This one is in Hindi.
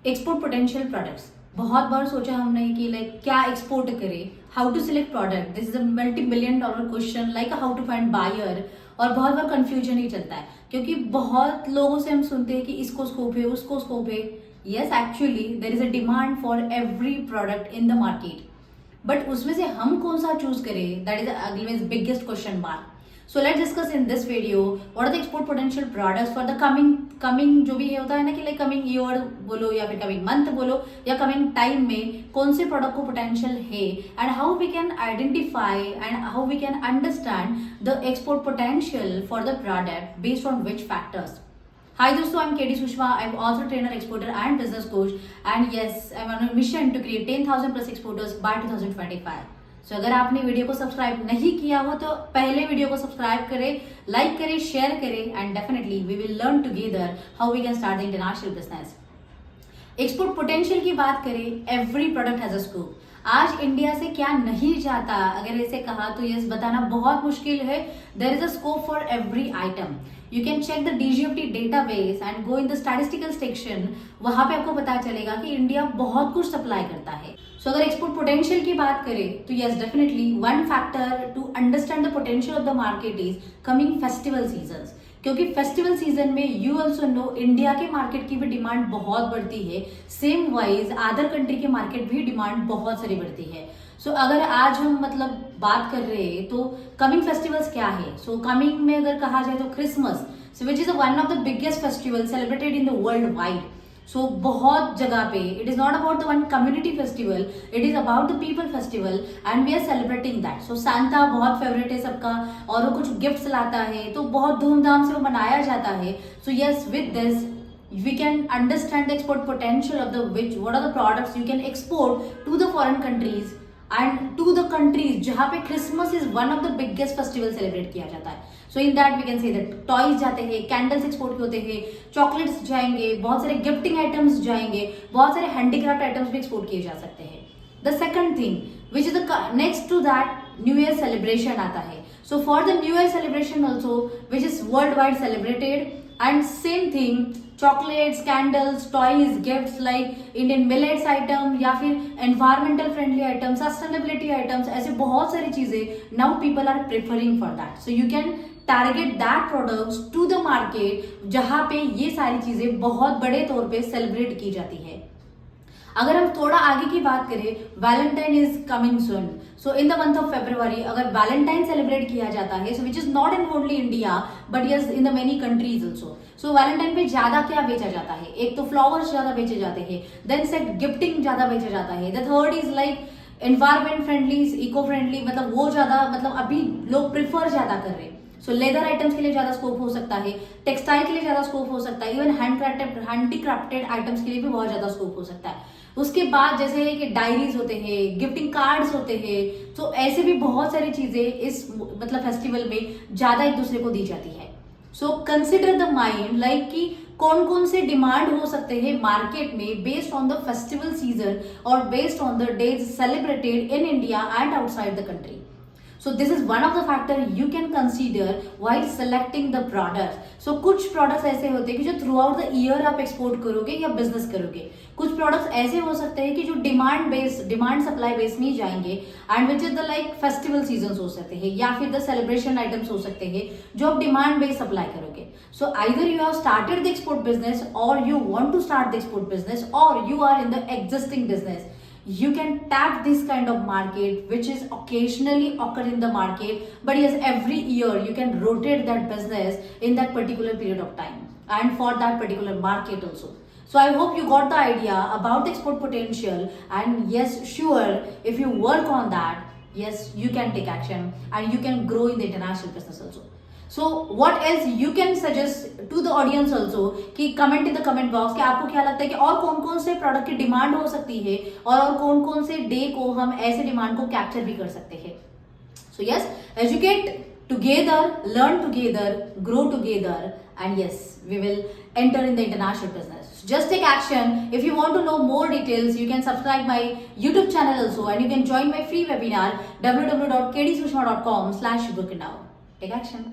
Export potential products. बहुत बार सोचा हमने कि लाइक क्या एक्सपोर्ट करें, how to select product, this is a $multi-billion question, like how to find buyer. और बहुत बार कंफ्यूजन ही चलता है क्योंकि बहुत लोगों से हम सुनते हैं कि इसको स्कोप है, उसको स्कोप है। Yes, actually there is a demand for every product in the market, but उसमें से हम कौन सा चूज करें, that is the biggest question mark. So let's discuss in this video what are the export potential products for the coming जो भी होता है ना कि लाइक कमिंग ईयर बोलो या फिर कमिंग मंथ बोलो या कमिंग टाइम में कौन से प्रोडक्ट को पोटेंशियल है, and how we can identify and how we can understand the export potential for the product based on which factors. Hi दोस्तों, I'm KD Sushma. I'm also trainer, exporter and business coach, and yes, I'm on a mission to create 10,000 plus exporters by 2025. So अगर आपने वीडियो को सब्सक्राइब नहीं किया हो तो पहले वीडियो को सब्सक्राइब करें, लाइक करें, शेयर करें, and definitely we will learn together how we can start the international business. Export potential की बात करें, every product has a scope. आज इंडिया से क्या नहीं जाता, अगर ऐसे कहा तो यस बताना बहुत मुश्किल है. There is a scope for every item. You can check the DGFT database and go in the statistical section. वहां पे आपको पता चलेगा कि इंडिया बहुत कुछ सप्लाई करता है. सो अगर एक्सपोर्ट पोटेंशियल की बात करें तो yes definitely one factor to understand the potential of the market is coming festival seasons. क्योंकि फेस्टिवल सीजन में यू ऑल्सो नो इंडिया के मार्केट की भी डिमांड बहुत बढ़ती है. सेम वाइज अदर कंट्री के मार्केट भी डिमांड बहुत सारी बढ़ती है. सो अगर आज हम बात कर रहे हैं तो कमिंग फेस्टिवल्स क्या है. सो कमिंग में अगर कहा जाए तो Christmas, so which is one of the biggest festival celebrated in the world wide. So बहुत जगह पे it is not about the one community festival, it is about the people festival and we are celebrating that. So Santa बहुत फेवरेट है सबका और वो कुछ गिफ्ट्स लाता है तो बहुत धूमधाम से वो मनाया जाता है. So yes, with this we can understand the export potential of what are the products you can export to the foreign countries and to the countries जहाँ पे Christmas is one of the biggest festival celebrate किया जाता है. So in that we can say that toys जाते हैं, कैंडल्स एक्सपोर्ट होते हैं, चॉकलेट्स जाएंगे, बहुत सारे गिफ्टिंग आइटम्स जाएंगे, बहुत सारे हैंडीक्राफ्ट आइटम्स भी एक्सपोर्ट किए जा सकते हैं. The second thing which is the next to that new year celebration आता है. So for the new year celebration also which is world wide celebrated and same thing chocolates, candles, toys, gifts like Indian millets item या फिर environmental friendly item, sustainability items, ऐसे बहुत सारी चीजें now people are preferring for that. So you can target that products to the market जहां पे ये सारी चीजें बहुत बड़े तौर पे सेलिब्रेट की जाती है. अगर हम थोड़ा आगे की बात करें, Valentine is coming soon. So in the month of February अगर वैलेंटाइन सेलिब्रेट किया जाता है, so which is not in only India but yes in the many countries also. So Valentine पे ज्यादा क्या बेचा जाता है, एक तो फ्लावर्स ज्यादा बेचे जाते हैं, देन सेट गिफ्टिंग ज्यादा बेचा जाता है. The third is like environment friendly, eco friendly, वो ज्यादा अभी लोग प्रिफर ज्यादा कर रहे हैं. सो लेदर आइटम्स के लिए ज्यादा स्कोप हो सकता है, टेक्सटाइल के लिए ज्यादा स्कोप हो सकता है, इवन हैंडीक्राफ्टेड आइटम्स के लिए भी बहुत ज्यादा स्कोप हो सकता है. उसके बाद जैसे कि डायरीज होते हैं, गिफ्टिंग कार्ड्स होते हैं, तो ऐसे भी बहुत सारी चीजें इस फेस्टिवल में ज्यादा एक दूसरे को दी जाती है. So consider the mind like कि कौन कौन से डिमांड हो सकते हैं मार्केट में based on the festival season और based on the days celebrated in India and outside the country. So this is one of the factor you can consider while selecting the products. So कुछ products ऐसे होते हैं कि जो थ्रू आउट द ईयर आप एक्सपोर्ट करोगे या बिजनेस करोगे. कुछ products ऐसे हो सकते हैं कि जो डिमांड सप्लाई बेस में जाएंगे and which is the like festival season हो सकते हैं या फिर द सेलिब्रेशन आइटम्स हो सकते हैं जो आप डिमांड बेस सप्लाई करोगे. So either you have started the export business or you want to start the export business or you are in the existing business. You can tap this kind of market which is occasionally occur in the market, but yes, every year you can rotate that business in that particular period of time and for that particular market also. So I hope you got the idea about the export potential, and yes, sure, if you work on that, yes, you can take action and you can grow in the international business also. So what else you can suggest to the audience also कि comment in the comment box कि आपको क्या लगता है कि और कौन कौन से प्रोडक्ट की डिमांड हो सकती है और कौन कौन से डे को हम ऐसे डिमांड को कैप्चर भी कर सकते हैं. So yes, educate together, learn together, grow together, and yes, we will enter in the international business. So just take action. If you want to know more details, you can subscribe my YouTube channel also, and you can join my free webinar www.kdsushma.com/booknow. Take action.